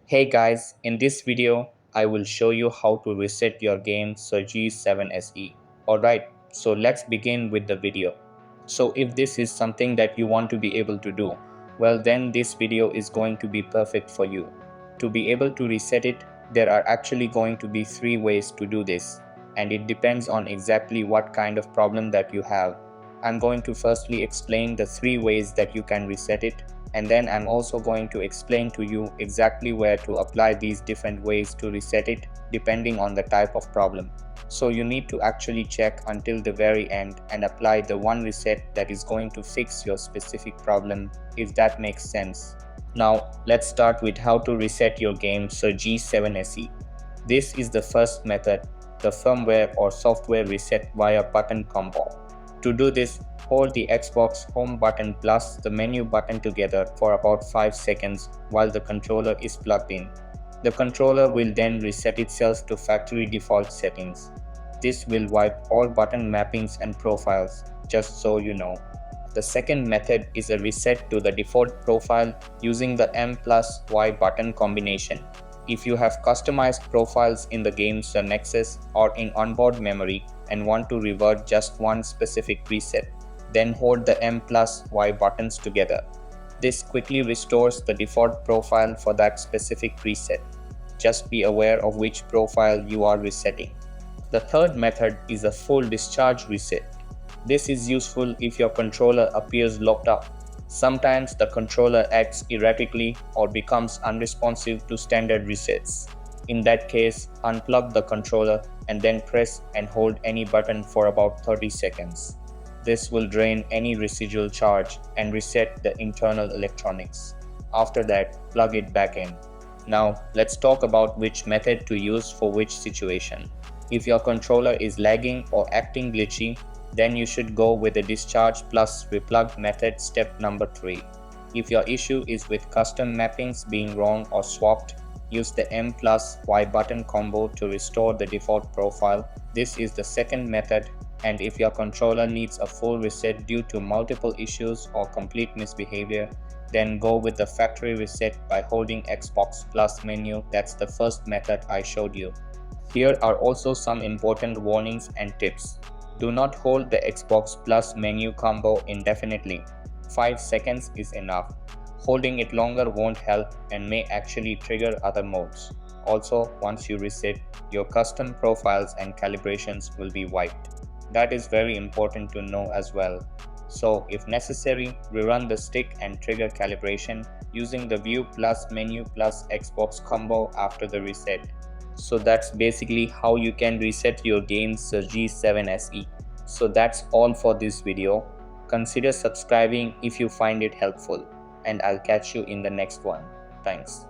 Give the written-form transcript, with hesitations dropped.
Hey guys, in this video, I will show you how to reset your GameSir G7 SE. Alright, so let's begin with the video. So if this is something that you want to be able to do, well then this video is going to be perfect for you. To be able to reset it, there are actually going to be 3 ways to do this, and it depends on exactly what kind of problem that you have. I'm going to firstly explain the 3 ways that you can reset it, and then I'm also going to explain to you exactly where to apply these different ways to reset it depending on the type of problem. So you need to actually check until the very end and apply the one reset that is going to fix your specific problem, if that makes sense. Now let's start with how to reset your GameSir G7 SE. This is the first method, the firmware or software reset via button combo. To do this, hold the Xbox home button plus the menu button together for about 5 seconds while the controller is plugged in. The controller will then reset itself to factory default settings. This will wipe all button mappings and profiles, just so you know. The second method is a reset to the default profile using the M plus Y button combination. If you have customized profiles in the GameSir Nexus or in onboard memory and want to revert just one specific preset, then hold the M plus Y buttons together. This quickly restores the default profile for that specific preset. Just be aware of which profile you are resetting. The third method is a full discharge reset. This is useful if your controller appears locked up. Sometimes the controller acts erratically or becomes unresponsive to standard resets. In that case, unplug the controller and then press and hold any button for about 30 seconds. This will drain any residual charge and reset the internal electronics. After that, plug it back in. Now, let's talk about which method to use for which situation. If your controller is lagging or acting glitchy, then you should go with the discharge plus replug method step number 3. If your issue is with custom mappings being wrong or swapped, use the M plus Y button combo to restore the default profile. This is the second method, and if your controller needs a full reset due to multiple issues or complete misbehavior, then go with the factory reset by holding Xbox plus menu. That's the first method I showed you. Here are also some important warnings and tips. Do not hold the Xbox plus menu combo indefinitely. 5 seconds is enough. Holding it longer won't help and may actually trigger other modes. Also, once you reset, your custom profiles and calibrations will be wiped. That is very important to know as well. So, if necessary, rerun the stick and trigger calibration using the View plus Menu plus Xbox combo after the reset. So that's basically how you can reset your GameSir G7 SE. So that's all for this video. Consider subscribing if you find it helpful, and I'll catch you in the next one. Thanks.